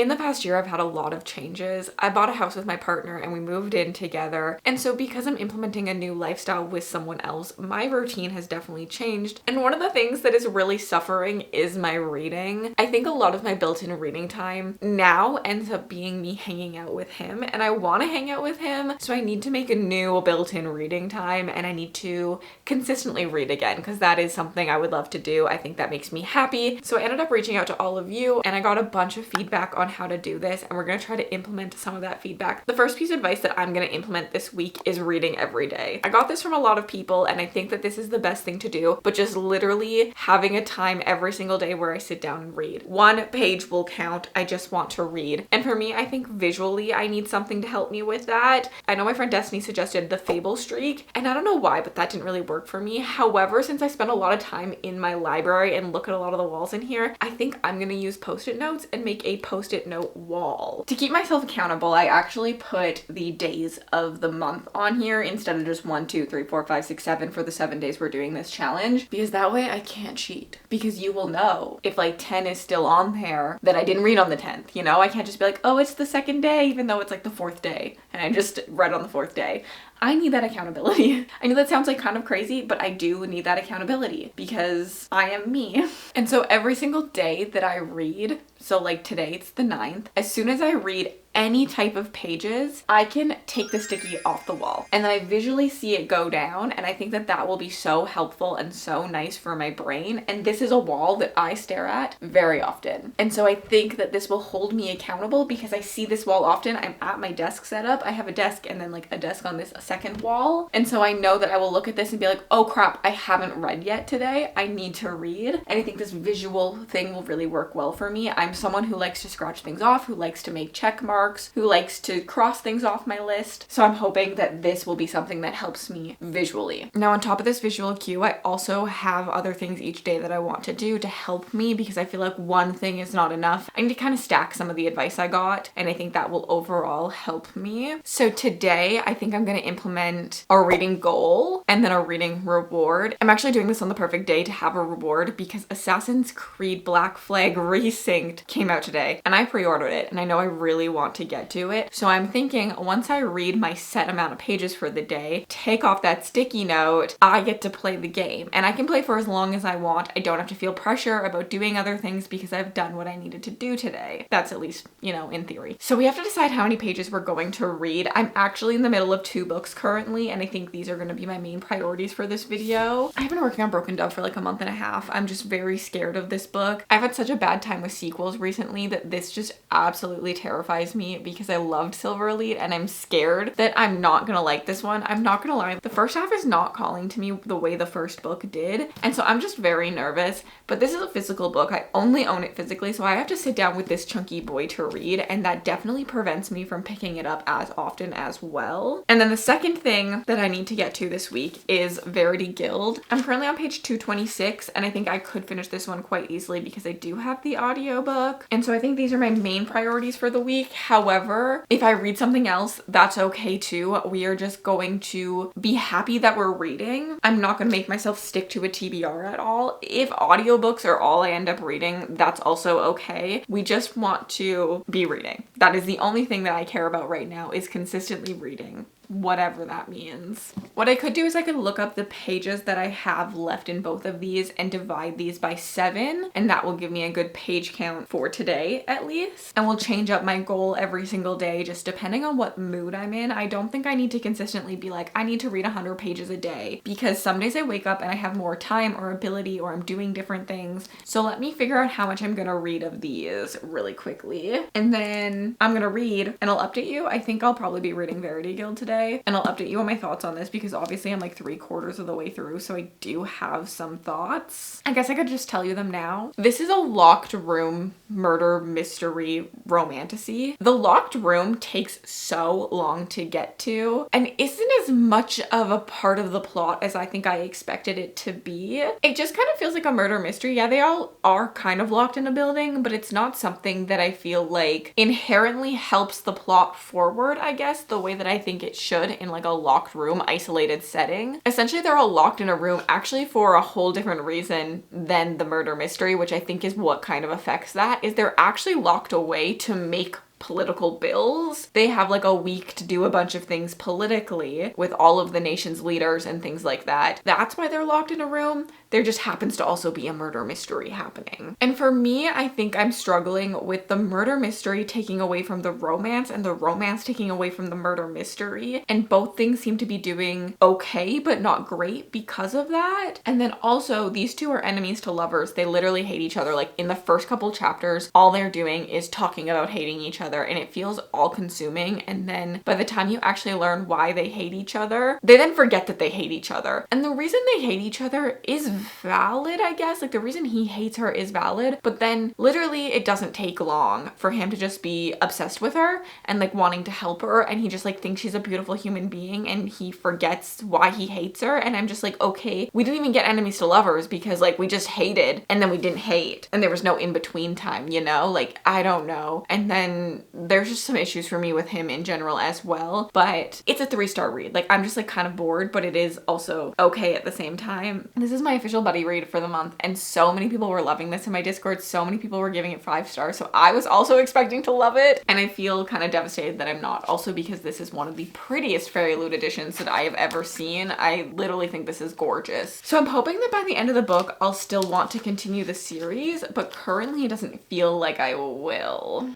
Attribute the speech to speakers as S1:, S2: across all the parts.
S1: In the past year, I've had a lot of changes. I bought a house with my partner and we moved in together. And so because I'm implementing a new lifestyle with someone else, my routine has definitely changed. And one of the things that is really suffering is my reading. I think a lot of my built-in reading time now ends up being me hanging out with him, and I want to hang out with him. So I need to make a new built-in reading time, and I need to consistently read again because that is something I would love to do. I think that makes me happy. So I ended up reaching out to all of you and I got a bunch of feedback on how to do this, and we're going to try to implement some of that feedback. The first piece of advice that I'm going to implement this week is reading every day. I got this from a lot of people and I think that this is the best thing to do, but just literally having a time every single day where I sit down and read. One page will count. I just want to read. And for me, I think visually I need something to help me with that. I know my friend Destiny suggested the Fable Streak, and I don't know why, but that didn't really work for me. However, since I spend a lot of time in my library and look at a lot of the walls in here, I think I'm gonna use post-it notes and make a post-it note wall. To keep myself accountable, I actually put the days of the month on here instead of just 1, 2, 3, 4, 5, 6, 7 for the 7 days we're doing this challenge, because that way I can't cheat. Because you will know if like 10 is still on there that I didn't read on the 10th, you know? I can't just be like, oh, it's the 2nd day, even though it's like the 4th day and I just read on the 4th day. I need that accountability. I know that sounds like kind of crazy, but I do need that accountability because I am me. And so every single day that I read, so like today it's the 9th, as soon as I read any type of pages, I can take the sticky off the wall and then I visually see it go down, and I think that that will be so helpful and so nice for my brain. And this is a wall that I stare at very often, and so I think that this will hold me accountable because I see this wall often. I'm at my desk setup. I have a desk and then like a desk on this second wall, and so I know that I will look at this and be like, oh crap, I haven't read yet today. I need to read. And I think this visual thing will really work well for me. I'm someone who likes to scratch things off, who likes to make check marks, who likes to cross things off my list. So I'm hoping that this will be something that helps me visually. Now, on top of this visual cue, I also have other things each day that I want to do to help me because I feel like one thing is not enough. I need to kind of stack some of the advice I got, and I think that will overall help me. So today, I think I'm going to implement a reading goal and then a reading reward. I'm actually doing this on the perfect day to have a reward because Assassin's Creed Black Flag Resynced came out today and I pre-ordered it and I know I really want to get to it. So I'm thinking once I read my set amount of pages for the day, take off that sticky note, I get to play the game, and I can play for as long as I want. I don't have to feel pressure about doing other things because I've done what I needed to do today. That's at least, you know, in theory. So we have to decide how many pages we're going to read. I'm actually in the middle of 2 books currently, and I think these are going to be my main priorities for this video. I've been working on Broken Dove for like a month and a half. I'm just very scared of this book. I've had such a bad time with sequels recently that this just absolutely terrifies me because I loved Silver Elite and I'm scared that I'm not gonna like this one. I'm not gonna lie, the first half is not calling to me the way the first book did, and so I'm just very nervous. But this is a physical book. I only own it physically, so I have to sit down with this chunky boy to read, and that definitely prevents me from picking it up as often as well. And then the second thing that I need to get to this week is Verity Guild. I'm currently on page 226 and I think I could finish this one quite easily because I do have the audiobook, and so I think these are my main priorities for the week. However, if I read something else, that's okay too. We are just going to be happy that we're reading. I'm not going to make myself stick to a TBR at all. If audiobooks are all I end up reading, that's also okay. We just want to be reading. That is the only thing that I care about right now, is consistently reading. Whatever that means. What I could do is I could look up the pages that I have left in both of these and divide these by 7, and that will give me a good page count for today at least. And we'll change up my goal every single day just depending on what mood I'm in. I don't think I need to consistently be like, I need to read 100 pages a day, because some days I wake up and I have more time or ability or I'm doing different things. So let me figure out how much I'm gonna read of these really quickly, and then I'm gonna read and I'll update you. I think I'll probably be reading Verity Guild today, and I'll update you on my thoughts on this because obviously I'm like 3/4 of the way through, so I do have some thoughts. I guess I could just tell you them now. This is a locked room murder mystery romantasy. The locked room takes so long to get to and isn't as much of a part of the plot as I think I expected it to be. It just kind of feels like a murder mystery. Yeah, they all are kind of locked in a building, but it's not something that I feel like inherently helps the plot forward, I guess, the way that I think it should in like a locked room, isolated setting. Essentially, they're all locked in a room actually for a whole different reason than the murder mystery, which I think is what kind of affects that, is they're actually locked away to make political bills. They have like a week to do a bunch of things politically with all of the nation's leaders and things like that. That's why they're locked in a room. There just happens to also be a murder mystery happening. And for me, I think I'm struggling with the murder mystery taking away from the romance and the romance taking away from the murder mystery. And both things seem to be doing okay, but not great because of that. And then also, these two are enemies to lovers. They literally hate each other. Like in the first couple chapters, all they're doing is talking about hating each other, and it feels all consuming. And then by the time you actually learn why they hate each other, they then forget that they hate each other. And the reason they hate each other is valid, I guess. Like the reason he hates her is valid, but then literally it doesn't take long for him to just be obsessed with her and like wanting to help her, and he just like thinks she's a beautiful human being and he forgets why he hates her. And I'm just like, okay, we didn't even get enemies to lovers because like we just hated and then we didn't hate and there was no in between time, you know? Like I don't know. And then there's just some issues for me with him in general as well, but it's a 3-star read. Like I'm just like kind of bored, but it is also okay at the same time. This is my official buddy read for the month, and so many people were loving this in my Discord. So many people were giving it 5 stars, so I was also expecting to love it, and I feel kind of devastated that I'm not, also because this is one of the prettiest Fairy Loot editions that I have ever seen. I literally think this is gorgeous. So I'm hoping that by the end of the book I'll still want to continue the series, but currently it doesn't feel like I will.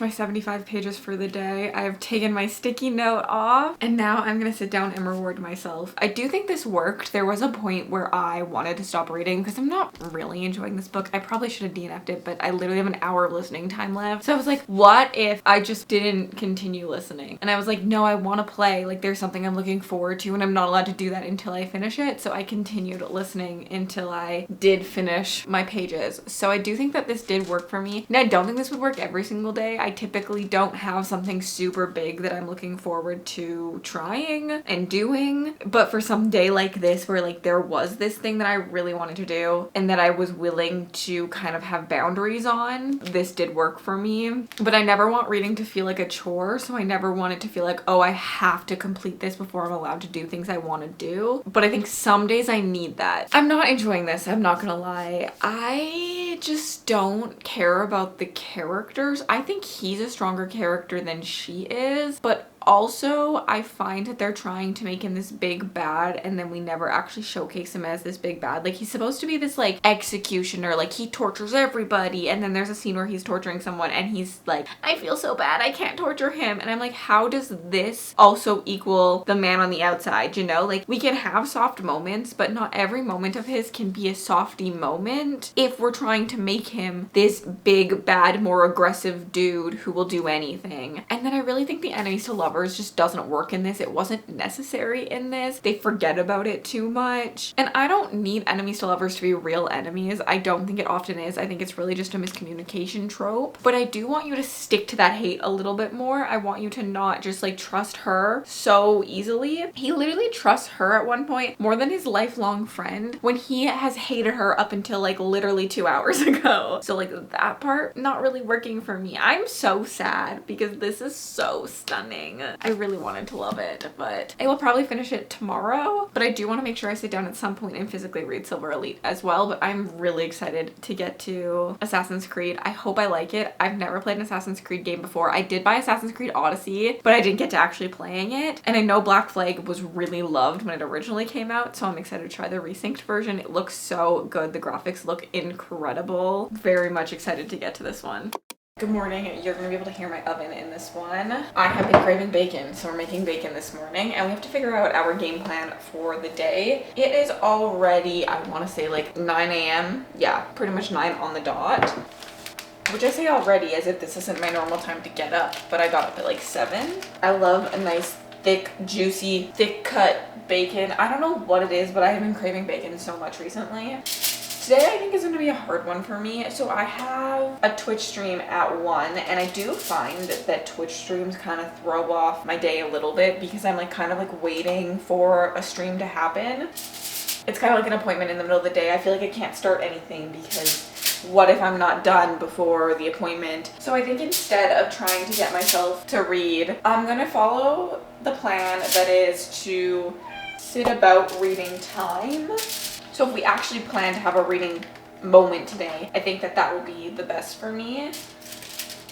S1: My 75 pages for the day. I've taken my sticky note off and now I'm gonna sit down and reward myself. I do think this worked. There was a point where I wanted to stop reading because I'm not really enjoying this book. I probably should have DNF'd it, but I literally have an hour of listening time left. So I was like, what if I just didn't continue listening? And I was like, no, I want to play. Like there's something I'm looking forward to and I'm not allowed to do that until I finish it. So I continued listening until I did finish my pages. So I do think that this did work for me. Now I don't think this would work every single day. I typically don't have something super big that I'm looking forward to trying and doing, but for some day like this where like there was this thing that I really wanted to do and that I was willing to kind of have boundaries on, this did work for me. But I never want reading to feel like a chore, so I never want it to feel like, oh, I have to complete this before I'm allowed to do things I want to do. But I think some days I need that. I'm not enjoying this, I'm not gonna lie. I just don't care about the characters. I think he's a stronger character than she is, but also I find that they're trying to make him this big bad and then we never actually showcase him as this big bad. Like he's supposed to be this like executioner, like he tortures everybody, and then there's a scene where he's torturing someone and he's like, I feel so bad, I can't torture him. And I'm like, how does this also equal the man on the outside, you know? Like we can have soft moments, but not every moment of his can be a softy moment if we're trying to make him this big bad, more aggressive dude who will do anything. And then I really think the enemies to lovers just doesn't work in this. It wasn't necessary in this. They forget about it too much. And I don't need enemies to lovers to be real enemies. I don't think it often is. I think it's really just a miscommunication trope. But I do want you to stick to that hate a little bit more. I want you to not just like trust her so easily. He literally trusts her at one point more than his lifelong friend when he has hated her up until like literally 2 hours ago. So like that part not really working for me. I'm so sad because this is so stunning. I really wanted to love it, but I will probably finish it tomorrow. But I do want to make sure I sit down at some point and physically read Silver Elite as well. But I'm really excited to get to Assassin's Creed. I hope I like it. I've never played an Assassin's Creed game before. I did buy Assassin's Creed Odyssey, but I didn't get to actually playing it. And I know Black Flag was really loved when it originally came out, so I'm excited to try the resynced version. It looks so good. The graphics look incredible. Very much excited to get to this one. Good morning. You're gonna be able to hear my oven in this one. I have been craving bacon, so we're making bacon this morning and we have to figure out our game plan for the day. It is already, I wanna say like 9 a.m. Yeah, pretty much 9 on the dot. Which I say already as if this isn't my normal time to get up, but I got up at like 7. I love a nice thick, juicy, thick cut bacon. I don't know what it is, but I have been craving bacon so much recently. Today I think is going to be a hard one for me. So I have a Twitch stream at 1, and I do find that Twitch streams kind of throw off my day a little bit because I'm like kind of like waiting for a stream to happen. It's kind of like an appointment in the middle of the day. I feel like I can't start anything because what if I'm not done before the appointment? So I think instead of trying to get myself to read, I'm gonna follow the plan that is to sit about reading time. So if we actually plan to have a reading moment today, I think that will be the best for me.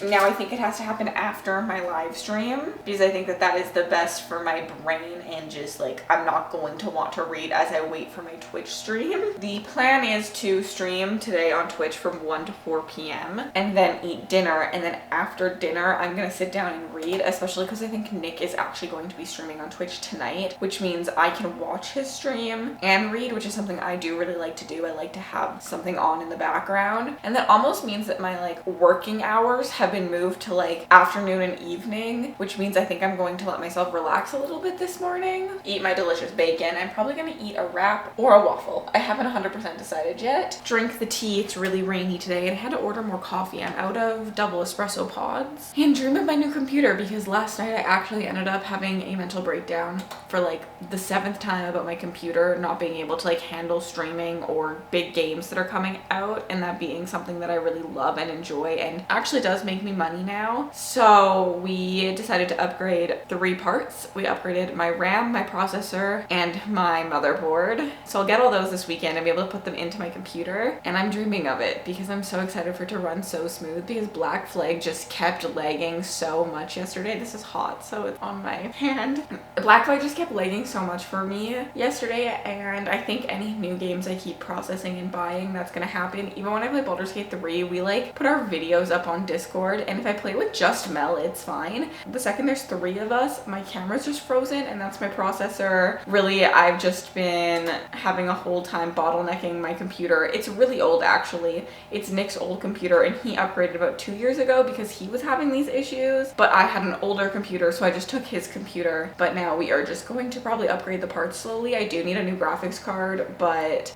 S1: Now I think it has to happen after my live stream because I think that is the best for my brain, and just like I'm not going to want to read as I wait for my Twitch stream. The plan is to stream today on Twitch from 1 to 4 p.m. and then eat dinner, and then after dinner I'm gonna sit down and read, especially because I think Nick is actually going to be streaming on Twitch tonight, which means I can watch his stream and read, which is something I do really like to do. I like to have something on in the background, and that almost means that my like working hours have been moved to like afternoon and evening, which means I think I'm going to let myself relax a little bit this morning. Eat my delicious bacon. I'm probably gonna eat a wrap or a waffle. I haven't 100% decided yet. Drink the tea. It's really rainy today and I had to order more coffee. I'm out of double espresso pods. And dream of my new computer because last night I actually ended up having a mental breakdown for like the 7th time about my computer not being able to like handle streaming or big games that are coming out, and that being something that I really love and enjoy and actually does make me money now. So we decided to upgrade 3 parts. We upgraded my RAM, my processor, and my motherboard. So I'll get all those this weekend and be able to put them into my computer, and I'm dreaming of it because I'm so excited for it to run so smooth because Black Flag just kept lagging so much yesterday. This is hot, so it's on my hand. Black Flag just kept lagging so much for me yesterday, and I think any new games I keep processing and buying, that's gonna happen. Even when I play Baldur's Gate 3, we like put our videos up on Discord, and if I play with just Mel, it's fine. The second there's 3 of us, my camera's just frozen, and that's my processor. Really, I've just been having a whole time bottlenecking my computer. It's really old actually. It's Nick's old computer, and he upgraded about 2 years ago because he was having these issues, but I had an older computer, so I just took his computer. But now we are just going to probably upgrade the parts slowly. I do need a new graphics card, but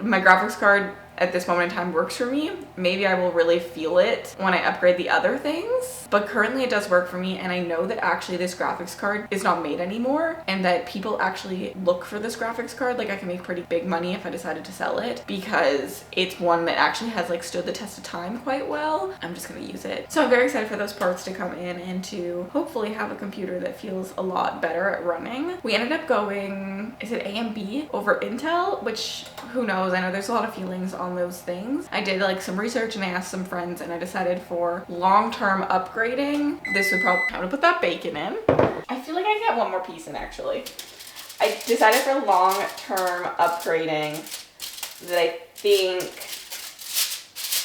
S1: my graphics card at this moment in time works for me. Maybe I will really feel it when I upgrade the other things, but currently it does work for me, and I know that actually this graphics card is not made anymore and that people actually look for this graphics card. Like I can make pretty big money if I decided to sell it because it's one that actually has like stood the test of time quite well. I'm just gonna use it. So I'm very excited for those parts to come in and to hopefully have a computer that feels a lot better at running. We ended up going, is it AMD over Intel, which who knows? I know there's a lot of feelings on those things. I did like some research and I asked some friends, and I decided for long-term upgrading, this would probably, I'm gonna put that bacon in. I feel like I get one more piece in actually. I decided for long-term upgrading that I think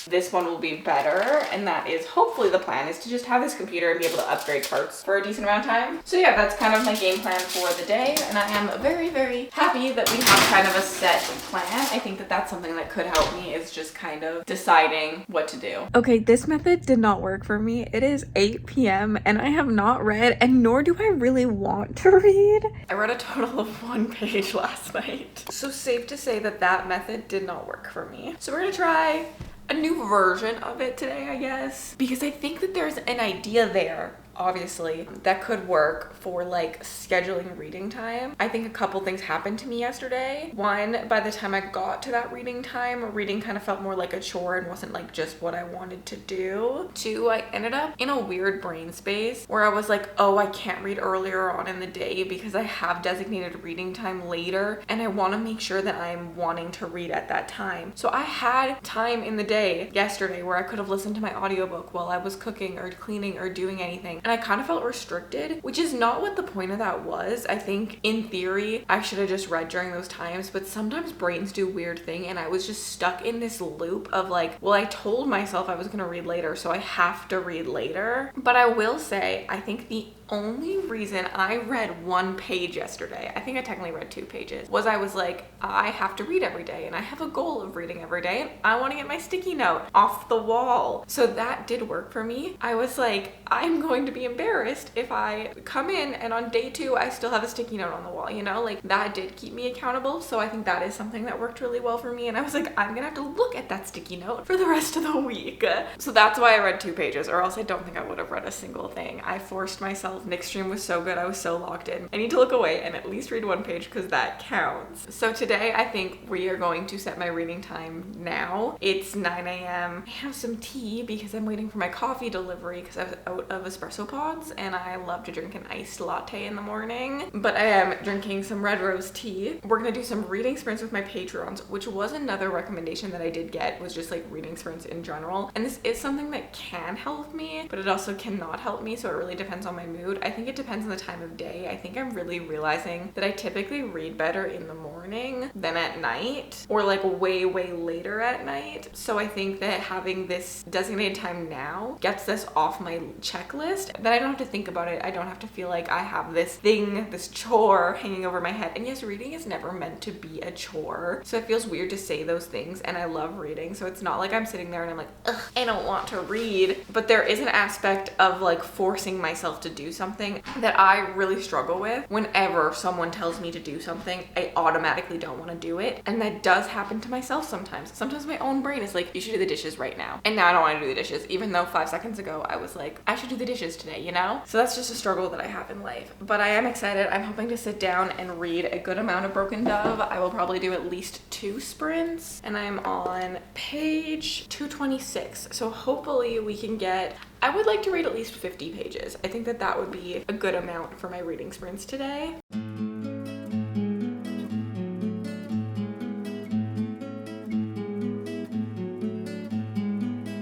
S1: this one will be better, and that is hopefully the plan is to just have this computer and be able to upgrade parts for a decent amount of time. So yeah, that's kind of my game plan for the day, and I am very, very happy that we have kind of a set plan. I think that that's something that could help me, is just kind of deciding what to do. Okay, this method did not work for me. It is 8 p.m. and I have not read, and nor do I really want to read. I read a total of 1 page last night. So safe to say that that method did not work for me. So we're gonna try a new version of it today, I guess, because I think that there's an idea there, obviously, that could work for like scheduling reading time. I think a couple things happened to me yesterday. One, by the time I got to that reading time, reading kind of felt more like a chore and wasn't like just what I wanted to do. 2, I ended up in a weird brain space where I was like, oh, I can't read earlier on in the day because I have designated reading time later, and I want to make sure that I'm wanting to read at that time. So I had time in the day yesterday where I could have listened to my audiobook while I was cooking or cleaning or doing anything, and I kind of felt restricted, which is not what the point of that was. I think in theory I should have just read during those times, but sometimes brains do weird thing, and I was just stuck in this loop of like, well, I told myself I was gonna read later, so I have to read later. But I will say, I think the only reason I read 1 page yesterday, I think I technically read 2 pages, was I was like, I have to read every day and I have a goal of reading every day and I want to get my sticky note off the wall. So that did work for me. I was like, I'm going to be embarrassed if I come in and on day 2 I still have a sticky note on the wall, you know, like that did keep me accountable. So I think that is something that worked really well for me. And I was like, I'm gonna have to look at that sticky note for the rest of the week. So that's why I read 2 pages, or else I don't think I would have read a single thing. I forced myself. Nick's stream was so good. I was so locked in. I need to look away and at least read 1 page because that counts. So today I think we are going to set my reading time now. It's 9 a.m. I have some tea because I'm waiting for my coffee delivery because I was out of espresso pods and I love to drink an iced latte in the morning. But I am drinking some red rose tea. We're gonna do some reading sprints with my Patreons, which was another recommendation that I did get, was just like reading sprints in general. And this is something that can help me, but it also cannot help me. So it really depends on my mood. I think it depends on the time of day. I think I'm really realizing that I typically read better in the morning than at night, or like way later at night. So I think that having this designated time now gets this off my checklist, that I don't have to think about it. I don't have to feel like I have this thing, this chore hanging over my head. And yes, reading is never meant to be a chore. So it feels weird to say those things, and I love reading. So it's not like I'm sitting there and I'm like, ugh, I don't want to read. But there is an aspect of like forcing myself to do something that I really struggle with. Whenever someone tells me to do something, I automatically don't want to do it. And that does happen to myself sometimes. Sometimes my own brain is like, you should do the dishes right now. And now I don't want to do the dishes, even though 5 seconds ago I was like, I should do the dishes today, you know? So that's just a struggle that I have in life. But I am excited. I'm hoping to sit down and read a good amount of Broken Dove. I will probably do at least 2 sprints, and I'm on page 226. So hopefully we can get, I would like to read at least 50 pages. I think that that would be a good amount for my reading sprints today.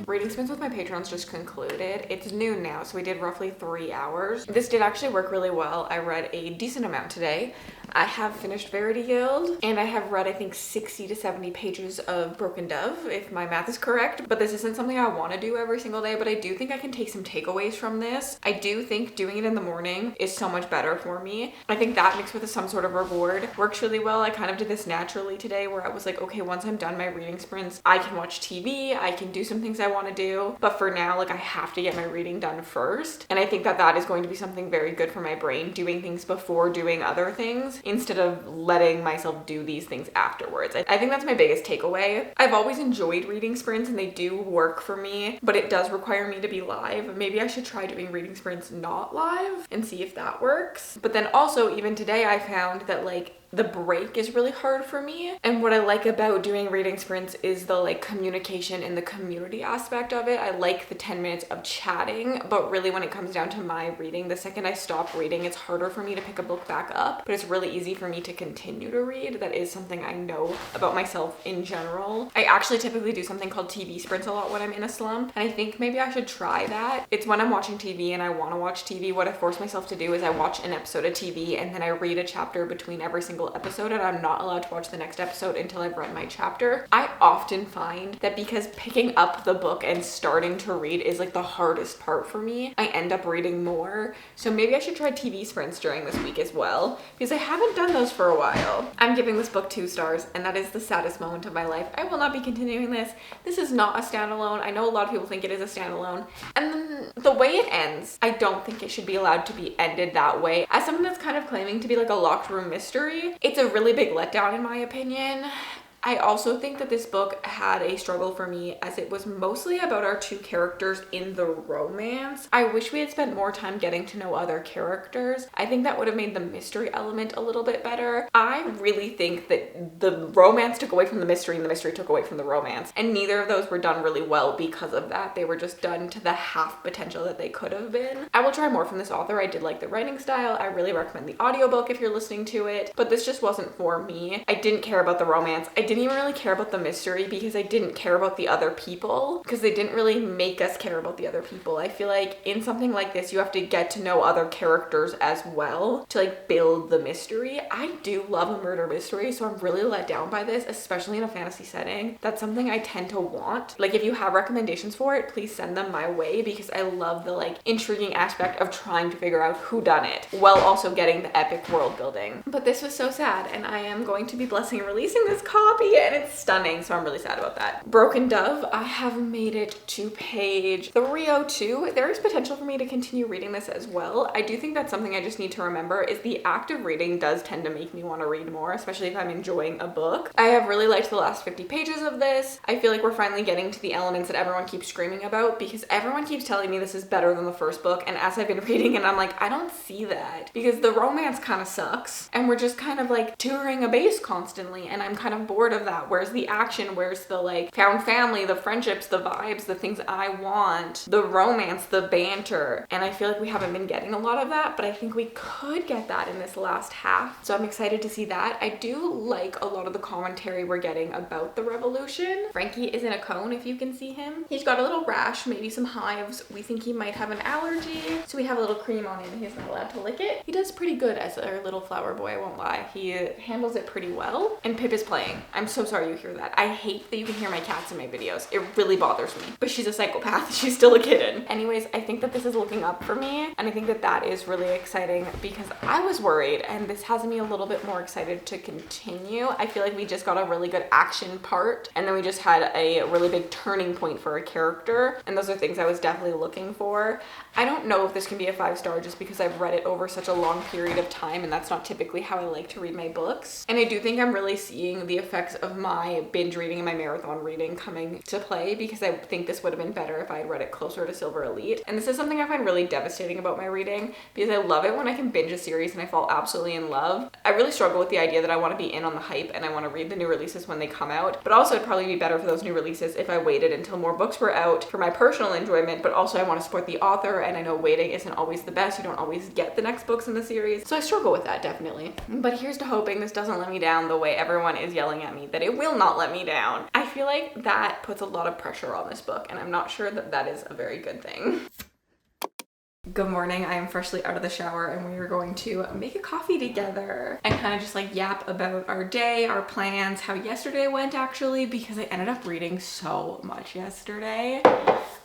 S1: Reading sprints with my patrons just concluded. It's noon now, so we did roughly 3 hours. This did actually work really well. I read a decent amount today. I have finished Verity Guild, and I have read, I think, 60 to 70 pages of Broken Dove, if my math is correct. But this isn't something I want to do every single day, but I do think I can take some takeaways from this. I do think doing it in the morning is so much better for me. I think that mixed with some sort of reward works really well. I kind of did this naturally today, where I was like, okay, once I'm done my reading sprints, I can watch TV, I can do some things I want to do. But for now, like, I have to get my reading done first. And I think that that is going to be something very good for my brain, doing things before doing other things, instead of letting myself do these things afterwards. I think that's my biggest takeaway. I've always enjoyed reading sprints and they do work for me, but it does require me to be live. Maybe I should try doing reading sprints not live and see if that works. But then also, even today, I found that like the break is really hard for me. And what I like about doing reading sprints is the like communication and the community aspect of it. I like the 10 minutes of chatting, but really when it comes down to my reading, the second I stop reading, it's harder for me to pick a book back up, but it's really easy for me to continue to read. That is something I know about myself in general. I actually typically do something called TV sprints a lot when I'm in a slump, and I think maybe I should try that. It's when I'm watching TV and I want to watch TV, what I force myself to do is I watch an episode of TV and then I read a chapter between every single episode, and I'm not allowed to watch the next episode until I've read my chapter. I often find that because picking up the book and starting to read is like the hardest part for me, I end up reading more. So maybe I should try TV sprints during this week as well, because I haven't done those for a while. I'm giving this book 2 stars, and that is the saddest moment of my life. I will not be continuing this. This is not a standalone. I know a lot of people think it is a standalone, and then the way it ends, I don't think it should be allowed to be ended that way. As someone that's kind of claiming to be like a locked room mystery, it's a really big letdown in my opinion. I also think that this book had a struggle for me as it was mostly about our 2 characters in the romance. I wish we had spent more time getting to know other characters. I think that would have made the mystery element a little bit better. I really think that the romance took away from the mystery and the mystery took away from the romance, and neither of those were done really well because of that. They were just done to the half potential that they could have been. I will try more from this author. I did like the writing style. I really recommend the audiobook if you're listening to it, but this just wasn't for me. I didn't care about the romance. I didn't even really care about the mystery because I didn't care about the other people, because they didn't really make us care about the other people. I feel like in something like this, you have to get to know other characters as well to like build the mystery. I do love a murder mystery, so I'm really let down by this, especially in a fantasy setting. That's something I tend to want. Like, if you have recommendations for it, please send them my way, because I love the like intriguing aspect of trying to figure out who done it while also getting the epic world building. But this was so sad, and I am going to be blessing and releasing this copy, and it's stunning, so I'm really sad about that. Broken Dove, I have made it to page 302. There is potential for me to continue reading this as well. I do think that's something I just need to remember, is the act of reading does tend to make me want to read more, especially if I'm enjoying a book. I have really liked the last 50 pages of this. I feel like we're finally getting to the elements that everyone keeps screaming about, because everyone keeps telling me this is better than the first book, and as I've been reading it, I'm like, I don't see that, because the romance kind of sucks, and we're just kind of like touring a base constantly, and I'm kind of bored of that. Where's the action? Where's the like found family, the friendships, the vibes, the things I want, the romance, the banter? And I feel like we haven't been getting a lot of that, but I think we could get that in this last half, so I'm excited to see that. I do like a lot of the commentary we're getting about the revolution. Frankie is in a cone, if you can see him. He's got a little rash, maybe some hives. We think he might have an allergy, so we have a little cream on him. He's not allowed to lick it. He does pretty good as our little flower boy, I won't lie. He handles it pretty well. And Pip is playing. I'm so sorry you hear that. I hate that you can hear my cats in my videos. It really bothers me. But she's a psychopath. She's still a kitten. Anyways, I think that this is looking up for me, and I think that that is really exciting, because I was worried, and this has me a little bit more excited to continue. I feel like we just got a really good action part, and then we just had a really big turning point for a character, and those are things I was definitely looking for. I don't know if this can be a 5-star just because I've read it over such a long period of time, and that's not typically how I like to read my books. And I do think I'm really seeing the effects of my binge reading and my marathon reading coming to play, because I think this would have been better if I had read it closer to Silver Elite. And this is something I find really devastating about my reading, because I love it when I can binge a series and I fall absolutely in love. I really struggle with the idea that I want to be in on the hype and I want to read the new releases when they come out, but also it'd probably be better for those new releases if I waited until more books were out for my personal enjoyment, but also I want to support the author, and I know waiting isn't always the best. You don't always get the next books in the series, so I struggle with that, definitely. But here's to hoping this doesn't let me down the way everyone is yelling at me that it will not let me down. I feel like that puts a lot of pressure on this book, and I'm not sure that that is a very good thing. Good morning, I am freshly out of the shower, and we are going to make a coffee together and kind of just like yap about our day, our plans, how yesterday went actually, because I ended up reading so much yesterday.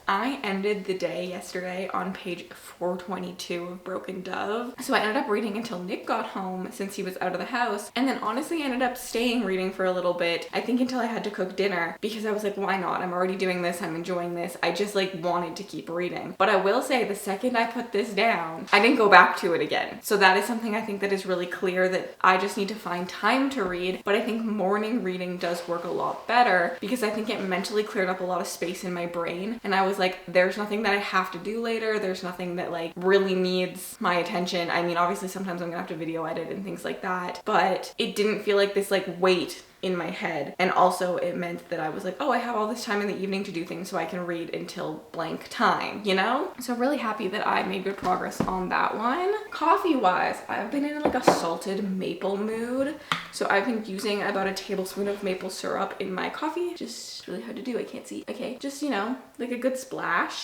S1: I ended the day yesterday on page 422 of Broken Dove. So I ended up reading until Nick got home, since he was out of the house. And then honestly, I ended up staying reading for a little bit. I think until I had to cook dinner, because I was like, why not? I'm already doing this. I'm enjoying this. I just like wanted to keep reading. But I will say, the second I put this down, I didn't go back to it again. So that is something I think that is really clear, that I just need to find time to read. But I think morning reading does work a lot better, because I think it mentally cleared up a lot of space in my brain. And I was like, there's nothing that I have to do later. There's nothing that like really needs my attention. I mean, obviously sometimes I'm gonna have to video edit and things like that, but it didn't feel like this like weight in my head. And also it meant that I was like, oh, I have all this time in the evening to do things, so I can read until blank time, you know? So I'm really happy that I made good progress on that one. Coffee wise, I've been in like a salted maple mood. So I've been using about a tablespoon of maple syrup in my coffee. Just really hard to do, I can't see. Okay, just, you know, like a good splash.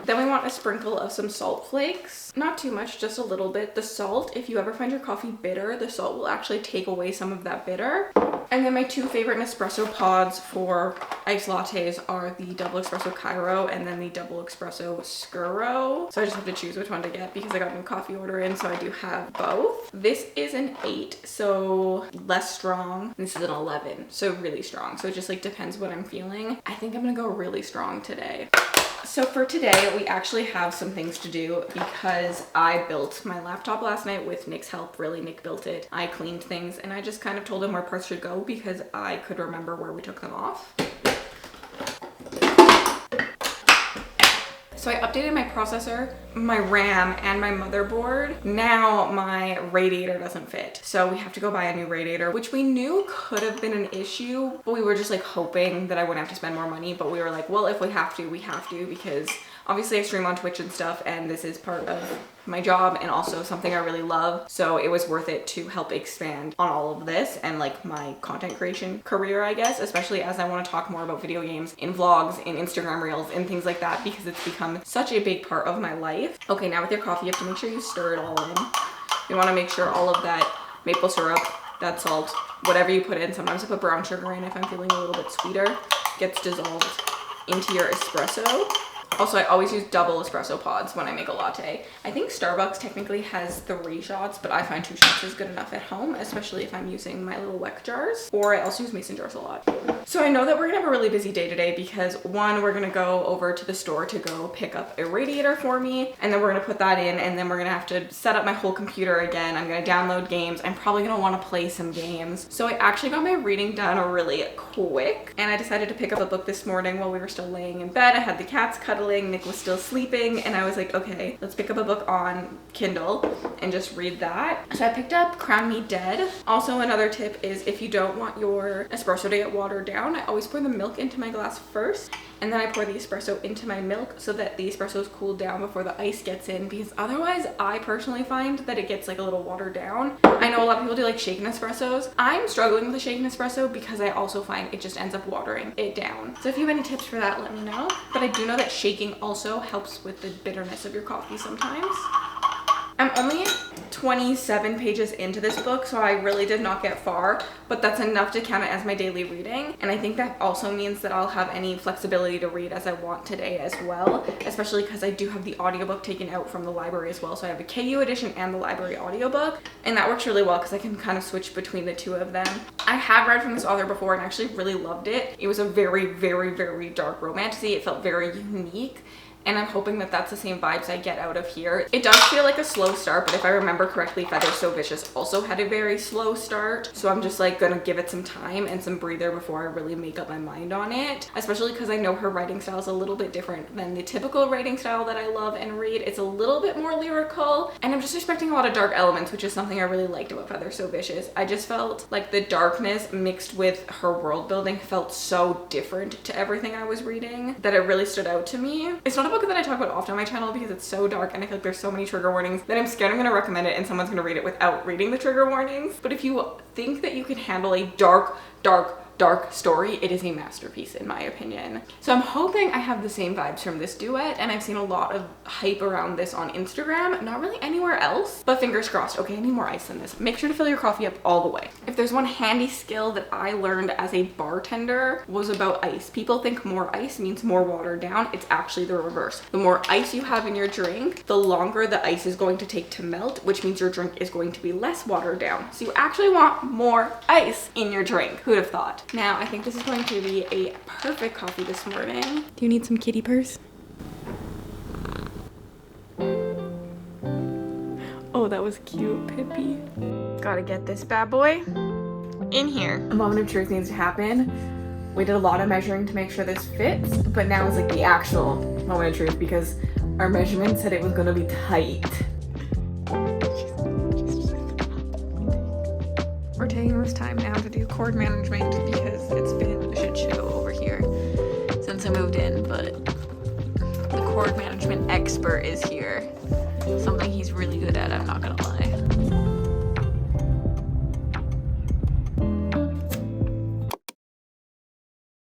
S1: Then we want a sprinkle of some salt flakes. Not too much, just a little bit. The salt, if you ever find your coffee bitter, the salt will actually take away some of that bitter. And then my two favorite Nespresso pods for iced lattes are the double espresso Cairo and then the double espresso Scuro. So I just have to choose which one to get, because I got a new coffee order in, so I do have both. This is an 8, so less strong. This is an 11, so really strong. So it just like depends what I'm feeling. I think I'm gonna go really strong today. So for today, we actually have some things to do, because I built my laptop last night with Nick's help. Really, Nick built it. I cleaned things, and I just kind of told him where parts should go, because I could remember where we took them off. So I updated my processor, my RAM, and my motherboard. Now my radiator doesn't fit, so we have to go buy a new radiator, which we knew could have been an issue, but we were just like hoping that I wouldn't have to spend more money. But we were like, well, if we have to, we have to, because Obviously I stream on Twitch and stuff, and this is part of my job and also something I really love. So it was worth it to help expand on all of this and like my content creation career, I guess, especially as I want to talk more about video games in vlogs, in Instagram reels, and things like that, because it's become such a big part of my life. Okay, now with your coffee, you have to make sure you stir it all in. You want to make sure all of that maple syrup, that salt, whatever you put in, sometimes I put brown sugar in if I'm feeling a little bit sweeter, gets dissolved into your espresso. Also, I always use double espresso pods when I make a latte. I think Starbucks technically has 3 shots, but I find 2 shots is good enough at home, especially if I'm using my little Weck jars, or I also use mason jars a lot. So I know that we're gonna have a really busy day today because 1, we're gonna go over to the store to go pick up a radiator for me, and then we're gonna put that in, and then we're gonna have to set up my whole computer again. I'm gonna download games. I'm probably gonna wanna play some games. So I actually got my reading done really quick, and I decided to pick up a book this morning while we were still laying in bed. I had the cats cuddling, Nick was still sleeping, and I was like, okay, let's pick up a book on Kindle and just read that. So I picked up Crown Me Dead. Also, another tip is if you don't want your espresso to get watered down, I always pour the milk into my glass first, and then I pour the espresso into my milk so that the espresso is cooled down before the ice gets in, because otherwise I personally find that it gets like a little watered down. I know a lot of people do like shaken espressos. I'm struggling with the shaken espresso because I also find it just ends up watering it down. So if you have any tips for that, let me know. But I do know that shaking also helps with the bitterness of your coffee sometimes. I'm only 27 pages into this book, so I really did not get far, but that's enough to count it as my daily reading. And I think that also means that I'll have any flexibility to read as I want today as well, especially because I do have the audiobook taken out from the library as well. So I have a KU edition and the library audiobook, and that works really well because I can kind of switch between the 2 of them. I have read from this author before and actually really loved it. It was a very, very, very dark romance. It felt very unique. And I'm hoping that that's the same vibes I get out of here. It does feel like a slow start, but if I remember correctly, Feathers So Vicious also had a very slow start. So I'm just like gonna give it some time and some breather before I really make up my mind on it. Especially because I know her writing style is a little bit different than the typical writing style that I love and read. It's a little bit more lyrical, and I'm just expecting a lot of dark elements, which is something I really liked about Feathers So Vicious. I just felt like the darkness mixed with her world building felt so different to everything I was reading that it really stood out to me. It's not a book that I talk about often on my channel because it's so dark and I feel like there's so many trigger warnings that I'm scared I'm gonna recommend it and someone's gonna read it without reading the trigger warnings. But if you think that you can handle a dark story, it is a masterpiece in my opinion. So I'm hoping I have the same vibes from this duet, and I've seen a lot of hype around this on Instagram, not really anywhere else, but fingers crossed. Okay, I need more ice in this. Make sure to fill your coffee up all the way. If there's one handy skill that I learned as a bartender was about ice. People think more ice means more watered down. It's actually the reverse. The more ice you have in your drink, the longer the ice is going to take to melt, which means your drink is going to be less watered down. So you actually want more ice in your drink. Who'd have thought? Now, I think this is going to be a perfect coffee this morning. Do you need some kitty purrs? Oh, that was cute, Pippi. Gotta get this bad boy in here. A moment of truth needs to happen. We did a lot of measuring to make sure this fits, but now it's like the actual moment of truth because our measurement said it was gonna be tight. We're taking this time now to do cord management because it's been a shit show over here since I moved in, but the cord management expert is here. Something he's really good at, I'm not gonna lie.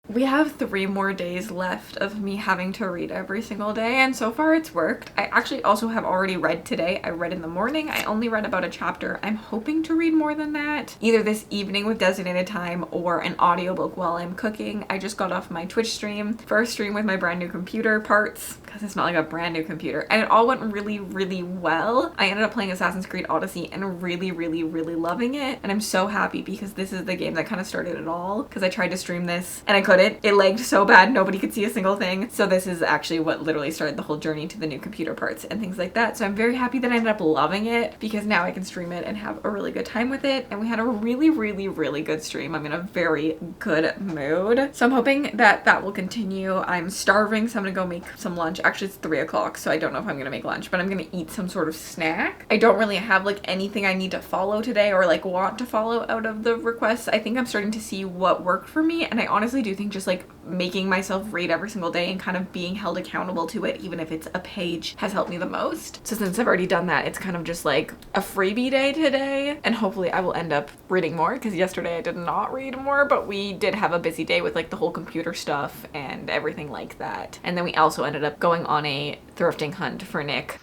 S1: We have 3 more days left of me having to read every single day, and so far it's worked. I actually also have already read today. I read in the morning. I only read about a chapter. I'm hoping to read more than that, either this evening with designated time or an audiobook while I'm cooking. I just got off my Twitch stream, first stream with my brand new computer parts, because it's not like a brand new computer, and it all went really, really well. I ended up playing Assassin's Creed Odyssey and really, really, really loving it, and I'm so happy because this is the game that kind of started it all, because I tried to stream this and I couldn't. It lagged so bad, nobody could see a single thing. So this is actually what literally started the whole journey to the new computer parts and things like that. So I'm very happy that I ended up loving it because now I can stream it and have a really good time with it. And we had a really, really, really good stream. I'm in a very good mood. So I'm hoping that that will continue. I'm starving, so I'm gonna go make some lunch. Actually, it's 3 o'clock, so I don't know if I'm gonna make lunch, but I'm gonna eat some sort of snack. I don't really have like anything I need to follow today or like want to follow out of the requests. I think I'm starting to see what worked for me, and I honestly do think just like making myself read every single day and kind of being held accountable to it, even if it's a page, has helped me the most. So since I've already done that, it's kind of just like a freebie day today, and hopefully I will end up reading more, because yesterday I did not read more, but we did have a busy day with like the whole computer stuff and everything like that. And then we also ended up going on a thrifting hunt for Nick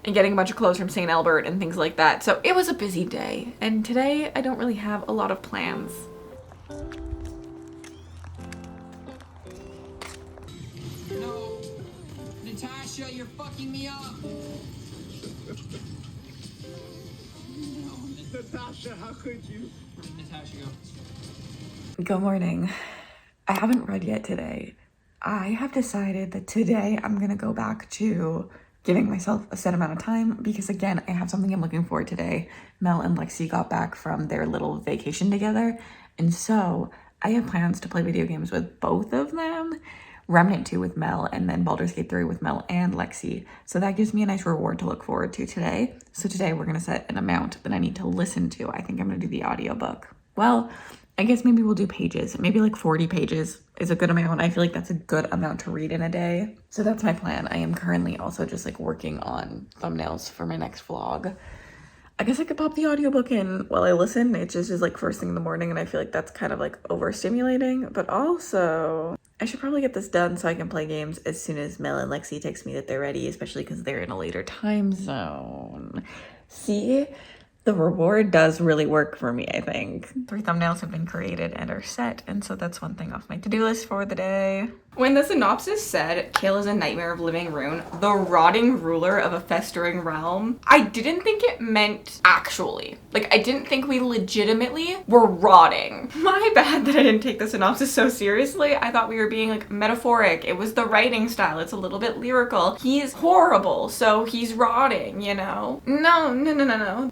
S1: and getting a bunch of clothes from St. Albert and things like that. So it was a busy day, and today I don't really have a lot of plans.
S2: No, Natasha, you're fucking me up. No,
S3: Natasha, how could you?
S2: Natasha, go.
S1: Good morning. I haven't read yet today. I have decided that today I'm gonna go back to giving myself a set amount of time, because again, I have something I'm looking for today. Mel and Lexi got back from their little vacation together, and so I have plans to play video games with both of them. Remnant 2 with Mel, and then Baldur's Gate 3 with Mel and Lexi. So that gives me a nice reward to look forward to today. So today we're gonna set an amount that I need to listen to. I think I'm gonna do the audiobook. Well, I guess maybe we'll do pages. Maybe like 40 pages is a good amount. I feel like that's a good amount to read in a day. So that's my plan. I am currently also just like working on thumbnails for my next vlog. I guess I could pop the audiobook in while I listen. It just is like first thing in the morning, and I feel like that's kind of like overstimulating. But also, I should probably get this done so I can play games as soon as Mel and Lexi text me that they're ready, especially because they're in a later time zone. See? The reward does really work for me, I think. 3 thumbnails have been created and are set, and so that's one thing off my to-do list for the day. When the synopsis said, Kale is a nightmare of living ruin, the rotting ruler of a festering realm, I didn't think it meant actually. Like, I didn't think we legitimately were rotting. My bad that I didn't take the synopsis so seriously. I thought we were being like metaphoric. It was the writing style. It's a little bit lyrical. He's horrible, so he's rotting, you know? No.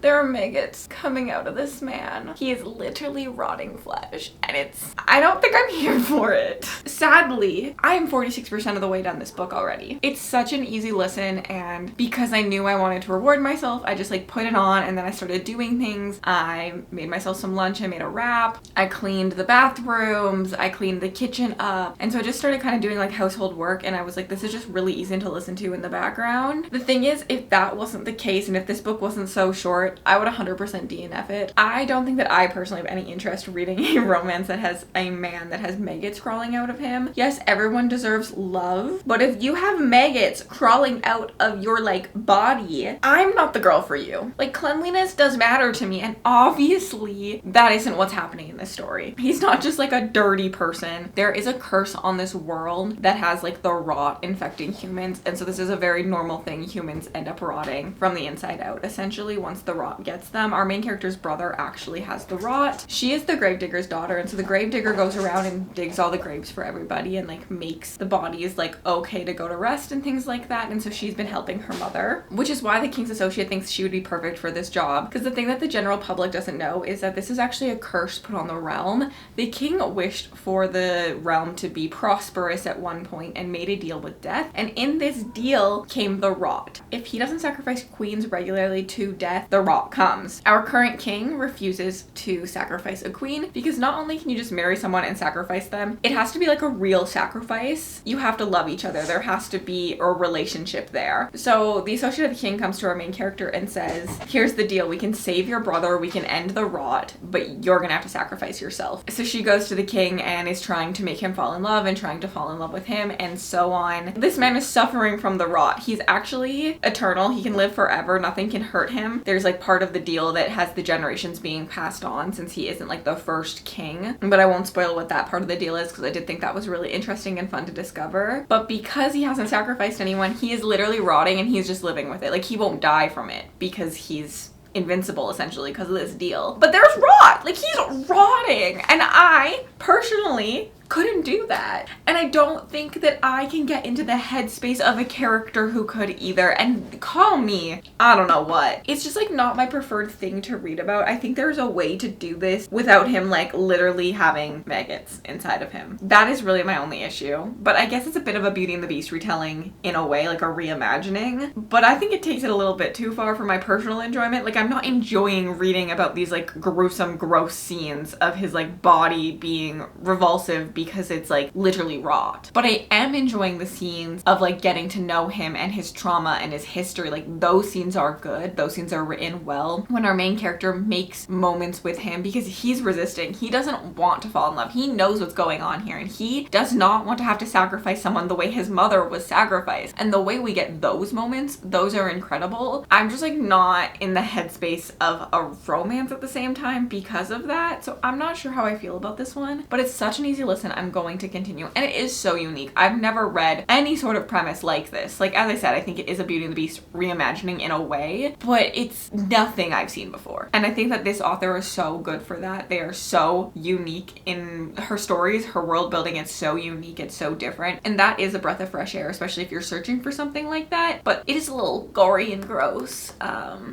S1: There are maggots coming out of this man. He is literally rotting flesh, and I don't think I'm here for it. Sadly, I am 46% of the way done this book already. It's such an easy listen, and because I knew I wanted to reward myself, I just like put it on, and then I started doing things. I made myself some lunch. I made a wrap. I cleaned the bathrooms. I cleaned the kitchen up. And so I just started kind of doing like household work, and I was like, this is just really easy to listen to in the background. The thing is, if that wasn't the case, and if this book wasn't so short, I would 100% DNF it. I don't think that I personally have any interest reading a romance that has a man that has maggots crawling out of him. Yes, everyone deserves love, but if you have maggots crawling out of your like body, I'm not the girl for you. Like, cleanliness does matter to me, and obviously that isn't what's happening in this story. He's not just like a dirty person. There is a curse on this world that has like the rot infecting humans, and so this is a very normal thing. Humans end up rotting from the inside out, essentially, once the rot gets them. Our main character's brother actually has the rot. She is the gravedigger's daughter, and so the gravedigger goes around and digs all the graves for everybody and like makes the bodies like okay to go to rest and things like that. And so she's been helping her mother, which is why the king's associate thinks she would be perfect for this job, because the thing that the general public doesn't know is that this is actually a curse put on the realm. The king wished for the realm to be prosperous at one point and made a deal with death, and in this deal came the rot. If he doesn't sacrifice queens regularly to death, the rot comes. Our current king refuses to sacrifice a queen because not only can you just marry someone and sacrifice them, it has to be like a real sacrifice. You have to love each other. There has to be a relationship there. So the associate of the king comes to our main character and says, here's the deal. We can save your brother. We can end the rot, but you're gonna have to sacrifice yourself. So she goes to the king and is trying to make him fall in love and trying to fall in love with him and so on. This man is suffering from the rot. He's actually eternal. He can live forever. Nothing can hurt him. There's like part of the deal that has the generations being passed on since he isn't like the first king. But I won't spoil what that part of the deal is because I did think that was really interesting and fun to discover. But because he hasn't sacrificed anyone, he is literally rotting and he's just living with it. Like, he won't die from it because he's invincible essentially because of this deal. But there's rot. Like, he's rotting. And I personally couldn't do that. And I don't think that I can get into the headspace of a character who could either. And call me, I don't know what. It's just like not my preferred thing to read about. I think there's a way to do this without him like literally having maggots inside of him. That is really my only issue. But I guess it's a bit of a Beauty and the Beast retelling in a way, like a reimagining. But I think it takes it a little bit too far for my personal enjoyment. Like I'm not enjoying reading about these like gruesome, gross scenes of his like body being revulsive because it's like literally wrought. But I am enjoying the scenes of like getting to know him and his trauma and his history. Like those scenes are good. Those scenes are written well. When our main character makes moments with him because he's resisting. He doesn't want to fall in love. He knows what's going on here and he does not want to have to sacrifice someone the way his mother was sacrificed. And the way we get those moments, those are incredible. I'm just like not in the headspace of a romance at the same time because of that. So I'm not sure how I feel about this one, but it's such an easy listen. I'm going to continue. And it is so unique. I've never read any sort of premise like this. Like, as I said, I think it is a Beauty and the Beast reimagining in a way, but it's nothing I've seen before. And I think that this author is so good for that. They are so unique in her stories, her world building. It's so unique. It's so different. And that is a breath of fresh air, especially if you're searching for something like that. But it is a little gory and gross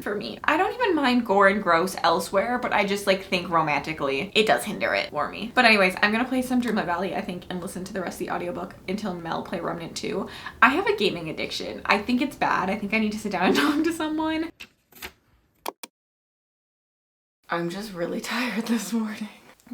S1: for me. I don't even mind gore and gross elsewhere, but I just like think romantically it does hinder it for me. But anyways, I'm gonna play some Dreamlight Valley, I think, and listen to the rest of the audiobook until Mel play Remnant 2. I have a gaming addiction. I think it's bad. I think I need to sit down and talk to someone. I'm just really tired this morning.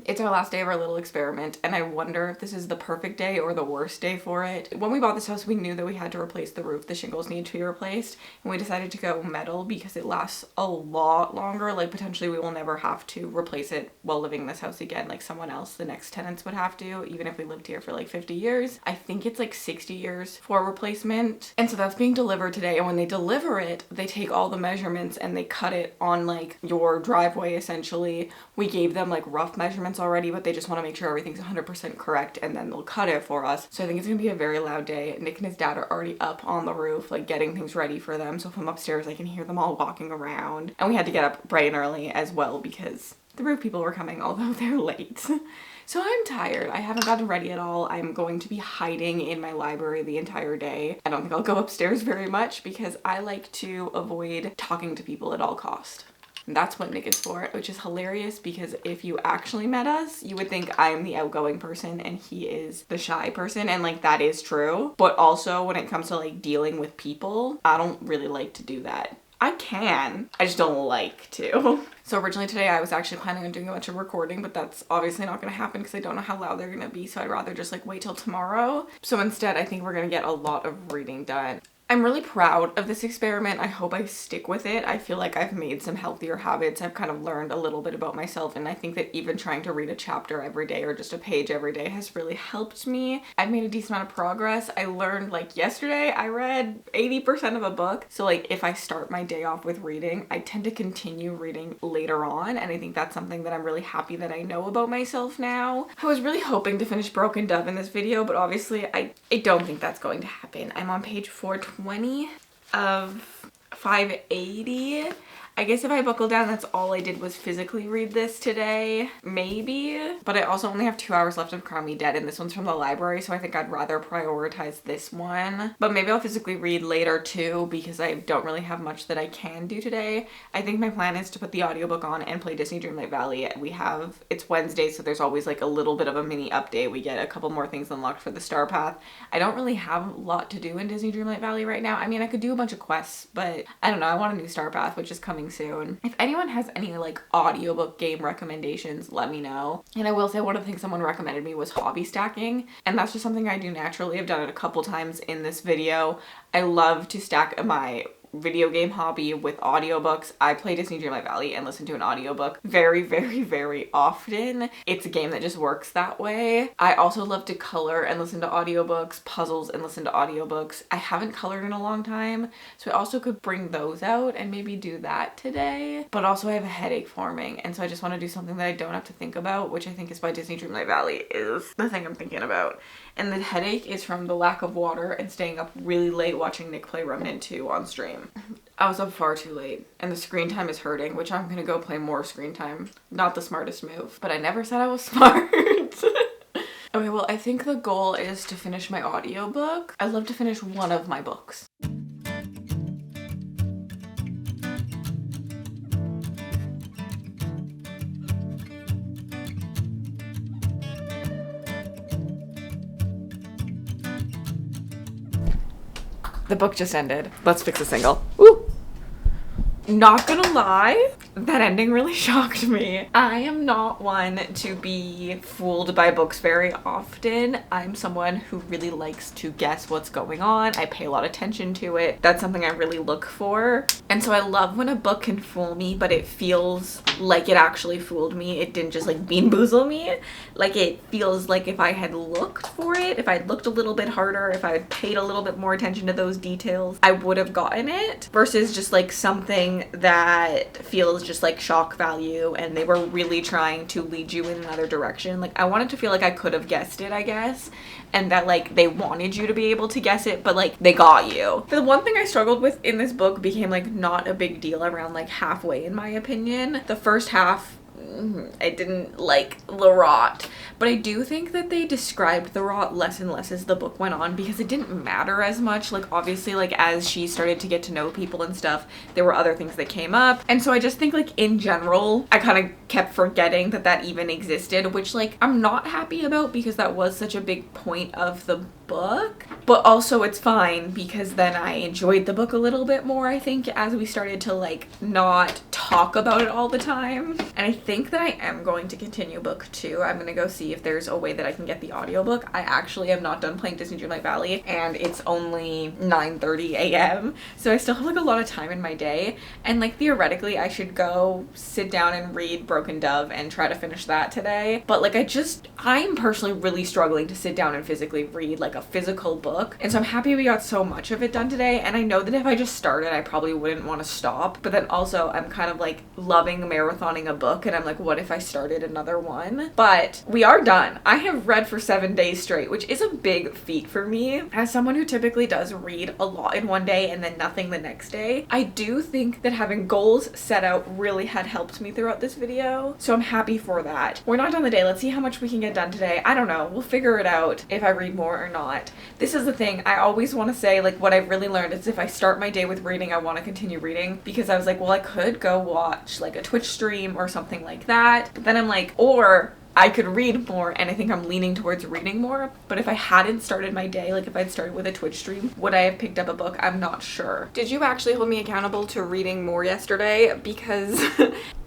S1: It's our last day of our little experiment, and I wonder if this is the perfect day or the worst day for it. When we bought this house, we knew that we had to replace the roof. The shingles need to be replaced, and we decided to go metal because it lasts a lot longer. Like, potentially we will never have to replace it while living in this house again, like someone else, the next tenants, would have to, even if we lived here for like 50 years. I think it's like 60 years for replacement. And so that's being delivered today, and when they deliver it, they take all the measurements and they cut it on like your driveway, essentially. We gave them like rough measurements already, but they just want to make sure everything's 100% correct, and then they'll cut it for us. So I think it's gonna be a very loud day. Nick and his dad are already up on the roof, like getting things ready for them. So if I'm upstairs, I can hear them all walking around. And we had to get up bright and early as well because the roof people were coming, although they're late. So I'm tired. I haven't gotten ready at all. I'm going to be hiding in my library the entire day. I don't think I'll go upstairs very much because I like to avoid talking to people at all cost. And that's what Nick is for, which is hilarious because if you actually met us, you would think I'm the outgoing person and he is the shy person, and like that is true. But also when it comes to like dealing with people, I don't really like to do that. I can, I just don't like to. So originally today I was actually planning on doing a bunch of recording, but that's obviously not gonna happen because I don't know how loud they're gonna be, so I'd rather just like wait till tomorrow. So instead I think we're gonna get a lot of reading done. I'm really proud of this experiment. I hope I stick with it. I feel like I've made some healthier habits. I've kind of learned a little bit about myself, and I think that even trying to read a chapter every day or just a page every day has really helped me. I've made a decent amount of progress. I learned, like yesterday, I read 80% of a book. So like if I start my day off with reading, I tend to continue reading later on, and I think that's something that I'm really happy that I know about myself now. I was really hoping to finish Broken Dove in this video, but obviously I don't think that's going to happen. I'm on page 420 of 580. I guess if I buckle down, that's all I did was physically read this today, maybe. But I also only have 2 hours left of Crown Me Dead, and this one's from the library, so I think I'd rather prioritize this one. But maybe I'll physically read later too, because I don't really have much that I can do today. I think my plan is to put the audiobook on and play Disney Dreamlight Valley. It's Wednesday, so there's always like a little bit of a mini update. We get a couple more things unlocked for the Star Path. I don't really have a lot to do in Disney Dreamlight Valley right now. I mean, I could do a bunch of quests, but I don't know. I want a new Star Path, which is coming soon. If anyone has any like audiobook game recommendations, let me know. And I will say one of the things someone recommended me was hobby stacking, and that's just something I do naturally. I've done it a couple times in this video. I love to stack my video game hobby with audiobooks. I play Disney Dreamlight Valley and listen to an audiobook very, very, very often. It's a game that just works that way. I also love to color and listen to audiobooks, puzzles and listen to audiobooks. I haven't colored in a long time, so I also could bring those out and maybe do that today. But also I have a headache forming, and so I just want to do something that I don't have to think about, which I think is why Disney Dreamlight Valley is the thing I'm thinking about. And the headache is from the lack of water and staying up really late watching Nick play Remnant 2 on stream. I was up far too late, and the screen time is hurting, which I'm gonna go play more screen time. Not the smartest move, but I never said I was smart. Okay, well, I think the goal is to finish my audiobook. I'd love to finish one of my books. The book just ended. Let's fix a single. Woo! Not gonna lie, that ending really shocked me. I am not one to be fooled by books very often. I'm someone who really likes to guess what's going on. I pay a lot of attention to it. That's something I really look for. And so I love when a book can fool me, but it feels like it actually fooled me. It didn't just like bean boozle me. Like it feels like if I had looked for it, if I'd looked a little bit harder, if I had paid a little bit more attention to those details, I would have gotten it, versus just like something that feels just like shock value and they were really trying to lead you in another direction. Like I wanted to feel like I could have guessed it, I guess, and that like they wanted you to be able to guess it, but like they got you. The one thing I struggled with in this book became like not a big deal around like halfway, in my opinion. The first half, I didn't like the rot, but I do think that they described the rot less and less as the book went on, because it didn't matter as much. Like obviously, like as she started to get to know people and stuff, there were other things that came up, and so I just think like in general I kind of kept forgetting that that even existed, which like I'm not happy about, because that was such a big point of the book. But also it's fine, because then I enjoyed the book a little bit more, I think, as we started to like not talk about it all the time. And I think that I am going to continue book 2. I'm gonna go see if there's a way that I can get the audiobook. I actually am not done playing Disney Dreamlight Valley, and it's only 9:30 a.m. so I still have like a lot of time in my day, and like theoretically I should go sit down and read Broken Dove and try to finish that today. But like I'm personally really struggling to sit down and physically read like a physical book, and so I'm happy we got so much of it done today. And I know that if I just started, I probably wouldn't want to stop, but then also I'm kind of like loving marathoning a book, and I'm like, what if I started another one? But we are done. I have read for 7 days straight, which is a big feat for me as someone who typically does read a lot in one day and then nothing the next day. I do think that having goals set out really had helped me throughout this video, so I'm happy for that. We're not done the day. Let's see how much we can get done today. I don't know, we'll figure it out if I read more or not. This is the thing, I always want to say, like, what I've really learned is if I start my day with reading, I want to continue reading, because I was like, well, I could go watch like a Twitch stream or something like that, but then I'm like, or I could read more, and I think I'm leaning towards reading more. But if I hadn't started my day, like if I'd started with a Twitch stream, would I have picked up a book? I'm not sure. Did you actually hold me accountable to reading more yesterday? Because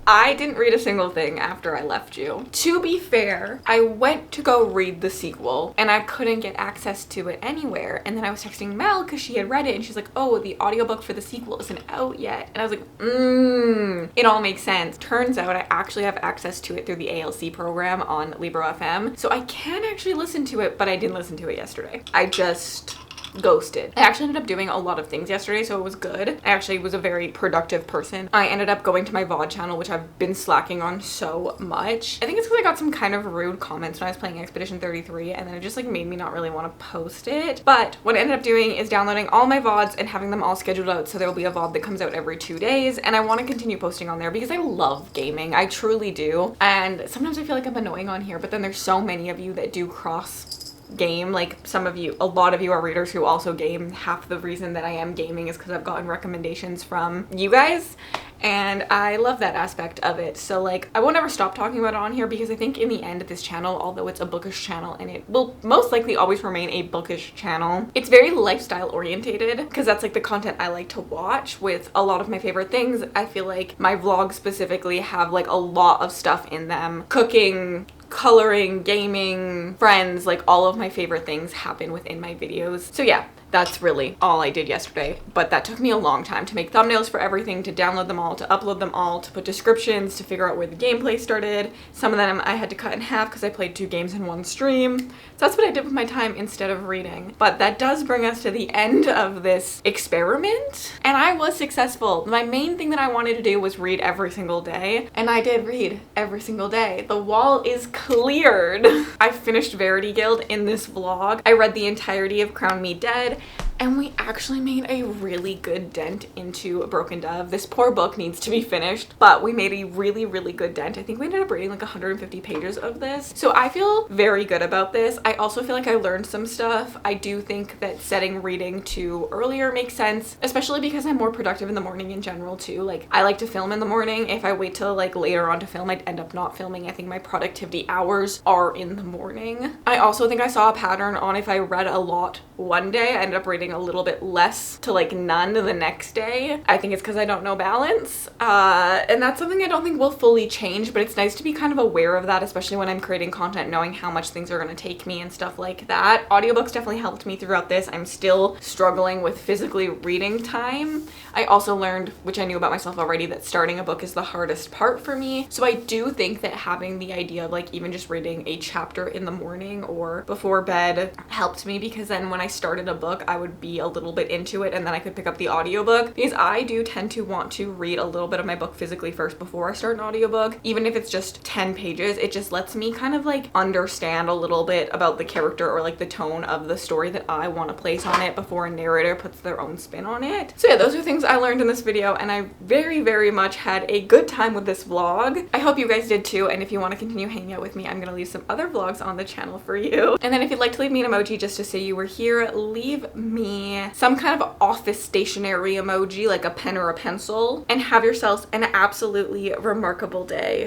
S1: I didn't read a single thing after I left you. To be fair, I went to go read the sequel and I couldn't get access to it anywhere. And then I was texting Mel because she had read it, and she's like, oh, the audiobook for the sequel isn't out yet. And I was like, it all makes sense. Turns out I actually have access to it through the ALC program on Libro FM. So I can actually listen to it, but I didn't listen to it yesterday. I just ghosted. I actually ended up doing a lot of things yesterday, so it was good. I actually was a very productive person. I ended up going to my VOD channel, which I've been slacking on so much. I think it's because I got some kind of rude comments when I was playing Expedition 33, and then it just like made me not really want to post it. But what I ended up doing is downloading all my VODs and having them all scheduled out, so there will be a VOD that comes out every 2 days, and I want to continue posting on there because I love gaming. I truly do. And sometimes I feel like I'm annoying on here, but then there's so many of you that do cross game. Like a lot of you are readers who also game. Half the reason that I am gaming is because I've gotten recommendations from you guys, and I love that aspect of it. So like I won't ever stop talking about it on here, because I think in the end, this channel, although it's a bookish channel and it will most likely always remain a bookish channel, it's very lifestyle orientated, because that's like the content I like to watch with a lot of my favorite things. I feel like my vlogs specifically have like a lot of stuff in them. Cooking, coloring, gaming, friends, like all of my favorite things happen within my videos. So yeah, that's really all I did yesterday, but that took me a long time to make thumbnails for everything, to download them all, to upload them all, to put descriptions, to figure out where the gameplay started. Some of them I had to cut in half because I played 2 games in one stream. So that's what I did with my time instead of reading. But that does bring us to the end of this experiment, and I was successful. My main thing that I wanted to do was read every single day, and I did read every single day. The wall is cleared. I finished Verity Guild in this vlog. I read the entirety of Crown Me Dead, and we actually made a really good dent into Broken Dove. This poor book needs to be finished, but we made a really, really good dent. I think we ended up reading like 150 pages of this. So I feel very good about this. I also feel like I learned some stuff. I do think that setting reading to earlier makes sense, especially because I'm more productive in the morning in general too. Like I like to film in the morning. If I wait till like later on to film, I'd end up not filming. I think my productivity hours are in the morning. I also think I saw a pattern on if I read a lot one day, I ended up reading a little bit less to like none the next day. I think it's because I don't know balance. And that's something I don't think will fully change, but it's nice to be kind of aware of that, especially when I'm creating content, knowing how much things are going to take me and stuff like that. Audiobooks definitely helped me throughout this. I'm still struggling with physically reading time. I also learned, which I knew about myself already, that starting a book is the hardest part for me. So I do think that having the idea of like even just reading a chapter in the morning or before bed helped me, because then when I started a book, I would be a little bit into it and then I could pick up the audiobook, because I do tend to want to read a little bit of my book physically first before I start an audiobook. Even if it's just 10 pages, it just lets me kind of like understand a little bit about the character or like the tone of the story that I want to place on it before a narrator puts their own spin on it. So yeah, those are things I learned in this video, and I very, very much had a good time with this vlog. I hope you guys did too, and if you want to continue hanging out with me, I'm gonna leave some other vlogs on the channel for you. And then if you'd like to leave me an emoji just to say you were here, leave me some kind of office stationery emoji, like a pen or a pencil, and have yourselves an absolutely remarkable day.